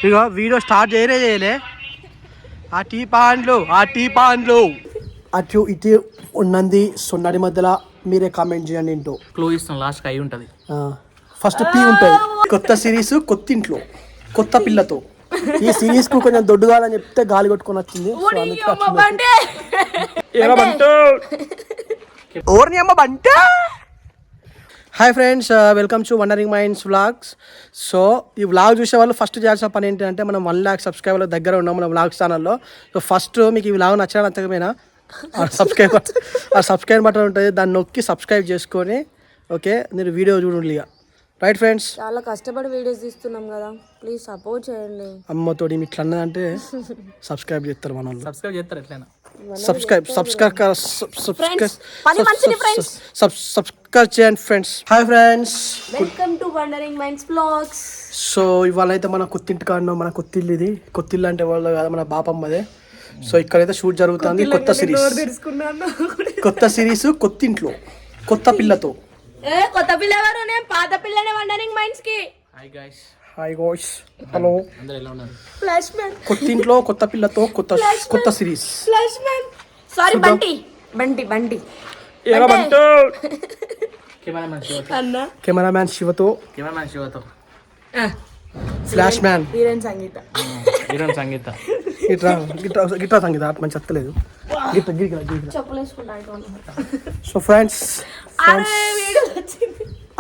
ఇక video start చేయలే ఆ టీ పాండ్లు అటు ఇటు ఉన్నది. సో నడి మధ్యలో మీరే కామెంట్ చేయండి. ఏంటో క్లూ ఇస్తాం, లాస్ట్ అయి ఉంటది. ఫస్ట్ పీ ఉంటుంది. కొత్త సిరీస్, కొత్త ఇంట్లో, కొత్త పిల్లతో. ఈ సిరీస్ కు కొంచెం దొడ్డుగాలని చెప్తే గాలి కొట్టుకొని వచ్చింది. Hi friends, welcome to wondering minds vlogs. So ఈ వ్లాగ్ చూసే వాళ్ళు ఫస్ట్ చేయాల్సిన పని ఏంటంటే, మనం 1 lakh సబ్స్క్రైబర్ల దగ్గర ఉన్నాం మన వ్లాగ్ ఛానల్లో. సో ఫస్ట్ మీకు ఈ వ్లాగ్ నచ్చకపోయినా సబ్స్క్రైబ్ బటన్ ఉంటుంది, దాన్ని నొక్కి సబ్స్క్రైబ్ చేసుకొని ఓకే మీరు వీడియో చూడండి. ఇక రైట్ ఫ్రెండ్స్, చాలా కష్టపడి వీడియోస్ తీస్తున్నాం కదా, ప్లీజ్ సపోర్ట్ చేయండి. అమ్మతోటి ఇట్లా అన్నదంటే సబ్స్క్రైబ్ చేస్తారు మన వాళ్ళు. సబ్స్క్రైబ్ చేస్తారు ఎట్లయినా. సబ్స్క్రైబ్ చేయండి friends. Hi friends, welcome to wondering minds vlogs. So ఇవాళ అయితే మన కొత్తింటి కాడను, మన కొత్తిల్లు ఇది. కొత్తిల్లు అంటే వాళ్ళు కాదు, మన బాపమ్మదే. సో ఇక్కడైతే షూట్ జరుగుతుంది. కొత్త సిరీస్ కొత్త ఇంట్లో, కొత్త పిల్లతో. కొత్త పిల్ల ఎవరు? నేను పాత పిల్లనే వండరింగ్ మైండ్స్ కి. Hi guys. హలో, అందరూ ఎలా ఉన్నారు? ఫ్లాష్ మ్యాన్, కొత్త ఇంట్లో, కొత్త పిల్లతో, కొత్త series. Flash man, sorry Bunty cameraman శివతో, ఫ్లాష్ మ్యాన్ హీరోయిన్ సంగీత. గిట్రా సంగీత మంచి చెత్తలేదు. సో ఫ్రెండ్స్,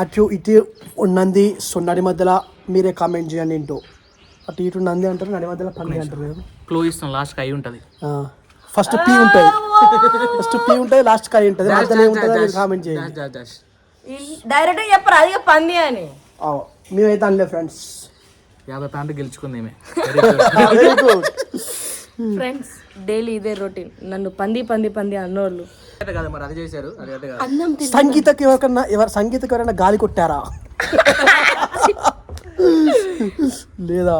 అటు ఇటు ఉన్నది. సో నడి మధ్యలో మీరే కామెంట్ చేయండి. ఏంటో అటు ఇటు నంది అంటారు, నడి మధ్యలో పంది అంటారు. క్లూ ఇస్తాం, లాస్ట్ అయి ఉంటది. ఫస్ట్ పీ ఉంటుంది, లాస్ట్ కాయ ఉంటుంది, మధ్యలో ఏముంటుంది కామెంట్ చేయండి. డైరెక్ట్ చెప్పరు అది పంది అని. మేమైతే అనలే ఫ్రెండ్స్. 50 పాయింట్లు గెలుచుకుంది. ఫ్రెండ్స్ డైలీ ఇదే రొటీన్. నన్ను పంది అన్నోళ్ళు మరి అది చేశారు. సంగీతకి ఎవరైనా గాలి కొట్టారా లేదా?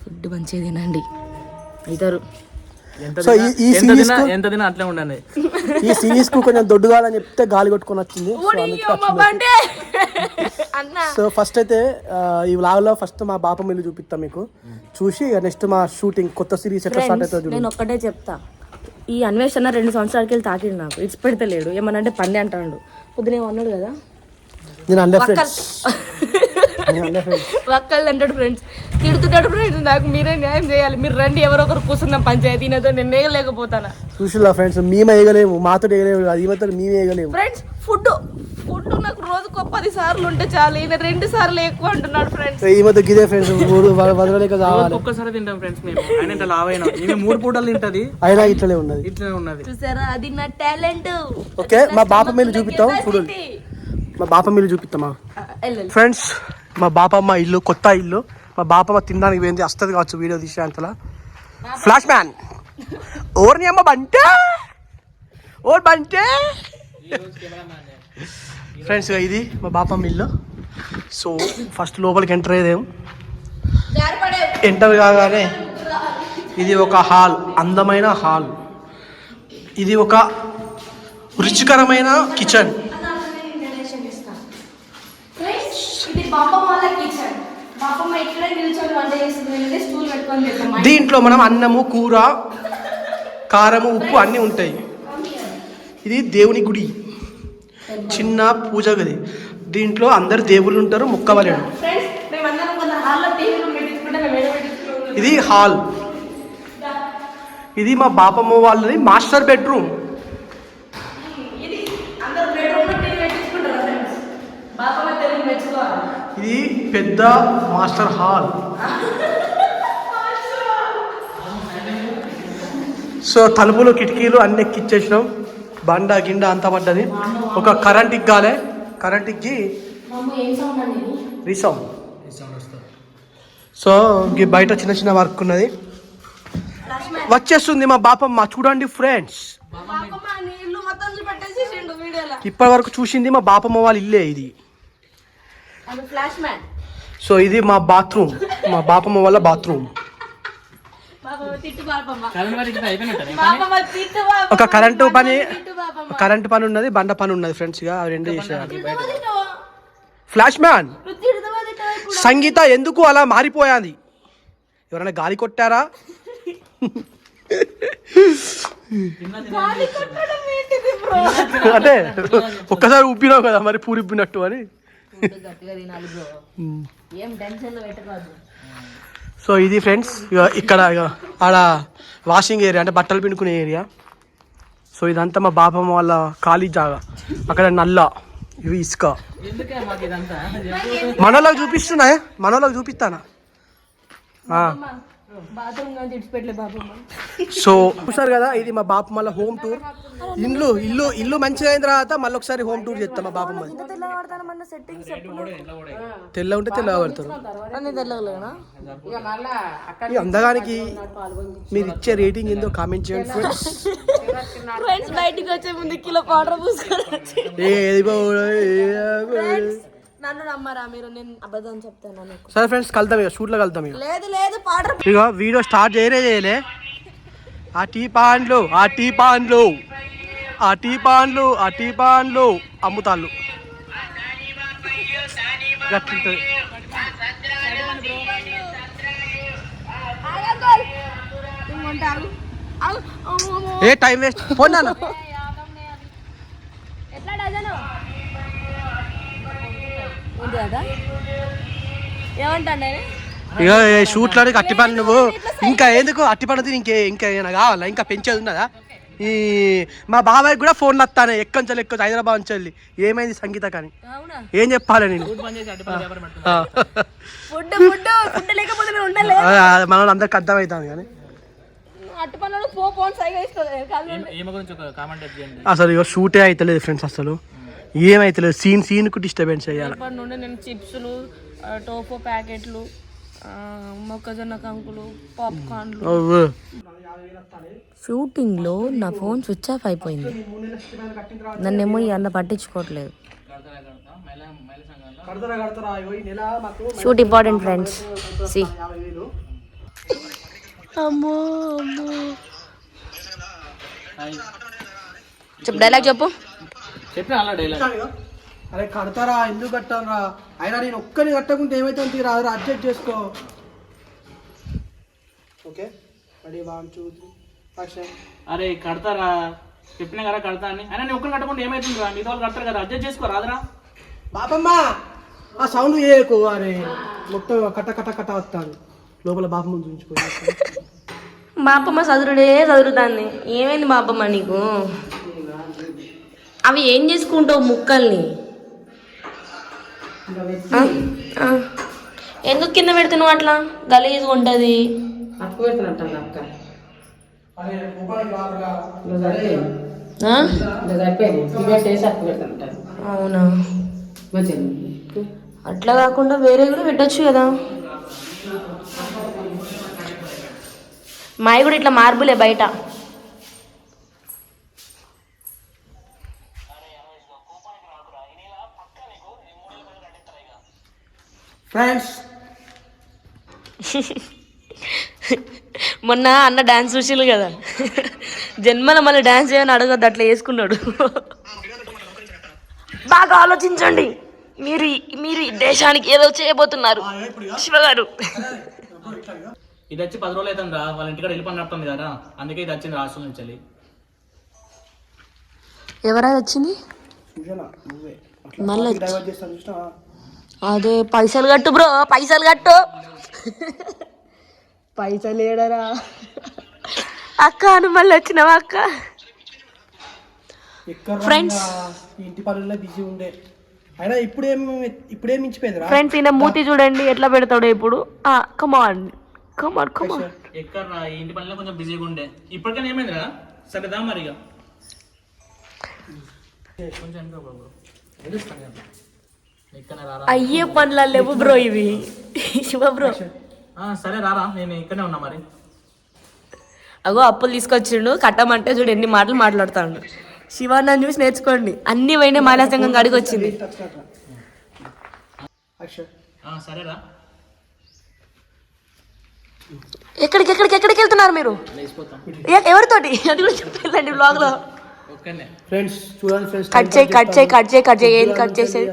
ఫుడ్ మంచిగా తినండి అవుతారు. ఎంత తినా అట్లే ఉండండి. ఈ సిరీస్ కు కొంచెం దొడ్డుగాలని చెప్తే గాలి కొట్టుకొని వచ్చింది. సో ఫస్ట్ అయితే ఈ వ్లాగ్ లో ఫస్ట్ మా బాపమ్మ ఇల్లు చూపిస్తాం మీకు. చూసి నెక్స్ట్ మా షూటింగ్ కొత్త సిరీస్ ఎట్లా స్టార్ట్ అవుతుంది. నేను ఒక్కటే చెప్తా, ఈ అన్వేషణ 2 సంవత్సరాలకి వెళ్ళి తాకిండు నాకు. ఇట్స్ పెడతలేడు, ఏమనంటే పంది అంటాడు. పొద్దునే అన్నాడు కదా, నేను అండే ఫ్రెండ్స్ వక్కళ్ళు అంటాడు ఫ్రెండ్స్, తిడుతున్నాడు ఫ్రెండ్స్. నాకు మీరే న్యాయం చేయాలి, మీరు రండి, ఎవరో ఒకరు కూర్చున్నాం పంచాయతీ. నేతో నేను వేయలేకపోతాను. చూసిలా ఫ్రెండ్స్, మేము వేయగలేము, మాతో వేయగలేము, అది మాత్రం మేము వేయగలేము. ఫ్రెండ్స్ ఫుడ్ నాకు రోజుకు 10 సార్లు ఉంటే చాలు, ఈయన 2 సార్లు ఎక్కువ అంటున్నాడు ఫ్రెండ్స్. ఈ మధ్య గిదే ఫ్రెండ్స్ వదలలేక కావాలి. ఒక్కసారి తింటాం ఫ్రెండ్స్ మేము. ఆయన ఇంత లావైనా 3 పూటలు తింటది, అయినా ఇట్లనే ఉన్నది. చూసారా, అది నా టాలెంట్. ఓకే, మా బాపమ్మ ఇల్లు చూపిస్తాం. మా బాపమ్మ ఇల్లు చూపిస్తామా ఫ్రెండ్స్? మా బాపమ్మ ఇల్లు, కొత్త ఇల్లు. మా బాపమ్మ తినడానికి పోయింది, వస్తుంది కావచ్చు వీడియో తీసే అంతలా. ఫ్లాష్ మ్యాన్ ఓర్ని అమ్మ బంటే ఫ్రెండ్స్, ఇది మా బాపమ్మ ఇల్లు. సో ఫస్ట్ లోపలికి ఎంటర్ కాగానే ఇది ఒక హాల్, అందమైన హాల్. ఇది ఒక రుచికరమైన కిచెన్. దీంట్లో మనం అన్నము, కూర, కారము, ఉప్పు అన్నీ ఉంటాయి. ఇది దేవుని గుడి, చిన్న పూజ గది. దీంట్లో అందరు దేవుళ్ళు ఉంటారు, మొక్కవలేడు. ఇది హాల్. ఇది మా బాపమ్మ వాళ్ళది మాస్టర్ బెడ్రూమ్. ఇది పెద్ద మాస్టర్ హాల్. సో తలుపులు, కిటికీలు అన్ని ఎక్కిచ్చేసినాం. బండ గిండ అంతా పడ్డది. ఒక కరెంట్ ఇగ్గాలే, కరెంట్ ఇగ్గి రీసౌండ్. సో బయట చిన్న వర్క్ ఉన్నది. వచ్చేస్తుంది మా బాపమ్మ, చూడండి ఫ్రెండ్స్. ఇప్పటి వరకు చూసింది మా బాపమ్మ వాళ్ళ ఇల్లే ఇది. సో ఇది మా బాత్రూమ్, మా బాపమ్మ వాళ్ళ బాత్రూమ్. ఒక కరెంటు పని ఉన్నది, బండ పని ఉన్నది ఫ్రెండ్స్. గా 2 చేసేయాలి. ఫ్లాష్ మ్యాన్ సంగీత ఎందుకు అలా మారిపోయాది? ఎవరైనా గాలి కొట్టారా? అంటే ఒక్కసారి ఉబ్బినావు కదా మరి పూరి ఉబ్బినట్టు అని. సో ఇది ఫ్రెండ్స్ ఇక్కడ ఆడ వాషింగ్ ఏరియా అంటే బట్టలు పిండుకునే ఏరియా. సో ఇదంతా మా బాపమ్మ వాళ్ళ ఖాళీ జాగా. అక్కడ నల్ల ఇవి ఇసుక. మనోళ్ళకి చూపిస్తున్నా, మనోళ్ళకి చూపిస్తానా? సో చూసారు కదా, ఇది మా బాపమ్మ హోమ్ టూర్. ఇల్లు ఇల్లు ఇల్లు మంచిగా అయిన తర్వాత మళ్ళీ ఒకసారి హోమ్ టూర్ చేస్తాం మా బాపమ్మ. తెల్ల ఉంటే తెల్లగా పడతారు. ఈ అందగానికి మీరు ఇచ్చే రేటింగ్ ఏందో కామెంట్ చేయండి ఫ్రెండ్స్. బయటికి వచ్చే ముందు కిలో పౌడర్ పూసుకొని నన్ను నమ్మరా మీరు? నేను అబద్ధం చెప్తాను. సరే ఫ్రెండ్స్, కలుద్దాం ఇక, షూట్లో కలుద్దాం ఇక. లేదు లేదు పౌడర్. ఇక వీడియో స్టార్ట్ చేయలే. ఆ టీ పాన్లు అమ్ముతాళ్ళు గట్లుంటుంది. ఏ టైం వేస్ట్ పోనా. ఏమంటాడు ఇక షూట్లో అట్టిపండు నువ్వు ఇంకా ఎందుకు అట్టిపండు ఇంకా ఏమైనా కావాలా? ఇంకా పెంచేది ఉన్నదా? ఈ మా బాబాయ్ కూడా ఫోన్లు వస్తాను ఎక్కొంచాలి హైదరాబాద్ నుంచి వెళ్ళి. ఏమైంది సంగీత కానీ ఏం చెప్పాలి నేను? మన అందరికి అర్థమవుతాను కానీ అసలు ఇక షూటే అవుతలేదు ఫ్రెండ్స్. అసలు ఏమైతలేదు, సీన్కు డిస్టర్బెన్స్ అయ్యాలి. నేను చిప్స్లు, టోఫో ప్యాకెట్లు, మొక్కజొన్న కంకులు, పాప్కార్న్లు. షూటింగ్లో నా ఫోన్ స్విచ్ ఆఫ్ అయిపోయింది. నన్నేమో ఈ అన్న పట్టించుకోవట్లేదు. Shoot important friends. అమ్మో చెప్పు, డైలాగ్ చెప్పు. అరే కడతారా, ఎందుకు కట్టారా? అయినా నేను ఒక్కని కట్టకుంటే ఏమైతే రాదు, అడ్జస్ట్ చేసుకో. Okay ready 1 2 3 action. అరే కడతారా, చెప్పినా కదా కడతా అని. అయినా నేను ఒక్కని కట్టకుండా ఏమైతుంది రా? మిగతా వాళ్ళు కడతారు కదా, అడ్జస్ట్ చేసుకో రాదురా. బాపమ్మ ఆ సౌండ్ చేయకు. అరే మొత్తం కట్ట కట్ట కట్ట వస్తాను లోపల. బాపమ్మ చూపించుకో. బాపమ్మ చదువుతాంది. ఏమైంది బాపమ్మ నీకు? అవి ఏం చేసుకుంటావు ముక్కల్ని? ఎందుకు కింద పెడుతున్నావు అట్లా? గలీజ్ ఉంటుంది. అవునా? అట్లా కాకుండా వేరే కూడా పెట్టచ్చు కదా. మావి కూడా ఇట్లా మార్బులే బయట. ఫ్రెండ్స్ మొన్న అన్న డాన్స్ చూసిలు కదా, జన్మలో మళ్ళీ డాన్స్ చేయని అడగద్దు, అట్లా వేసుకున్నాడు. బాగా ఆలోచించండి, మీరు ఈ దేశానికి ఏదో చేయబోతున్నారు శివగారు. ఇది వచ్చి 10 రోజులు అవుతుంది రా, వాళ్ళ ఇంటికాడ వెళ్ళిపోయి నడుతుంది కదా, అందుకే ఇది వచ్చింది రాష్ట్రం నుంచి. ఎవరా వచ్చింది? మళ్ళీ అదే పైసలు కట్టు బ్రో, పైసలు కట్టు. పైసలు ఏడరా అక్క అని మళ్ళీ వచ్చినావా అక్క? ఫ్రెండ్స్ ఇంటి పనుల్లో బిజీ ఉండే. అయినా ఇప్పుడేం మించిపోయింది ఫ్రెండ్స్. ఈయన మూతి చూడండి ఎట్లా పెడతాడు ఇప్పుడు. కమాన్ కమాన్ కమాన్. ఎక్కడ ఇంటి పనుల్లో కొంచెం బిజీగా ఉండే. ఇప్పటికైనా ఏమైందిరా? సరేదా మరిగా అయ్యే పనుల లేవు బ్రో ఇవి. శివ బ్రో సరే రారా, నేను ఇక్కడనే ఉన్నా మరి. అగో అప్పులు తీసుకొచ్చిండు, కట్టమంటే చూడు ఎన్ని మాటలు మాట్లాడుతాడు. శివ నన్ను చూసి నేర్చుకోండి. అన్ని పోయినా మహిళా సంఘం కాడికి వచ్చింది. సరేరా. ఎక్కడికి వెళ్తున్నారు మీరు? ఎవరితోటి? అది కూడా చెప్పండి బ్లాగ్ లో. ఫ్రెండ్స్ చూడండి ఫ్రెండ్స్, కట్ చేయి ఏం కట్ చేసేది.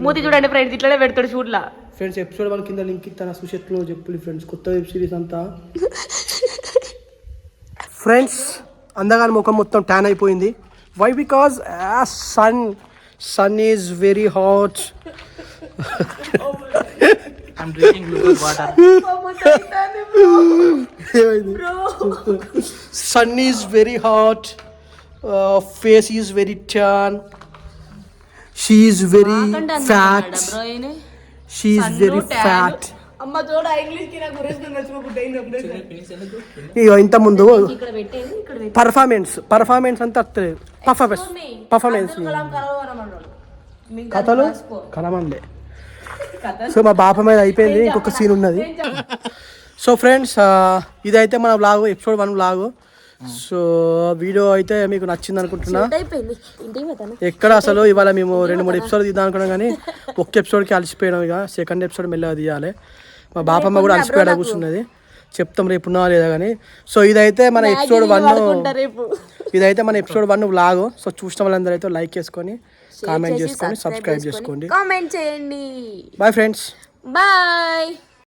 మూతి చూడండి ఫ్రెండ్స్, ఇట్లనే పెడతాడు షూట్లా. ఫ్రెండ్స్ ఎపిసోడ్ 1 కింద లింక్ ఇస్తాను సుషెత్లో చెప్పు ఫ్రెండ్స్ కొత్త వెబ్ సిరీస్ అంతా. ఫ్రెండ్స్ అందగాని ముఖం మొత్తం ట్యాన్ అయిపోయింది. Why because sun is very hot. I'm drinking glucose water. Sun is very hot. Face is very tan. She is very fat. She is very fat. అమ్మ చూడ English కి నా గురించి నచ్చకపోతే ఇగో ఇంత ముందు ఇక్కడ పెట్టేది ఇక్కడ పర్ఫార్మెన్స్ అంతా వస్తలేదు. పర్ఫార్మెన్స్ కథలు కలమండే. సో మా బాప మీద అయిపోయింది. ఇంకొక సీన్ ఉన్నది. సో ఫ్రెండ్స్ ఇదైతే మన vlog episode 1 vlog. So video అయితే మీకు నచ్చింది అనుకుంటున్నా. ఎక్కడ అసలు ఇవాళ మేము 2-3 ఎపిసోడ్ తీద్దాం అనుకున్నాం కానీ ఒక్క ఎపిసోడ్కి అలసిపోయినాం. ఇక సెకండ్ ఎపిసోడ్ మెల్లగా తీయాలి. మా బాపమ్మ కూడా అలసిపోయాడ కూర్చున్నది. చెప్తాం రేపు ఉన్నా లేదా కానీ. సో ఇదైతే మన ఎపిసోడ్ 1 వ్లాగ్. సో చూసిన వాళ్ళందరూ అయితే లైక్ చేసుకొని కామెంట్ చేసుకొని సబ్స్క్రైబ్ చేసుకోండి. కామెంట్ చేయండి. Bye friends. బాయ్.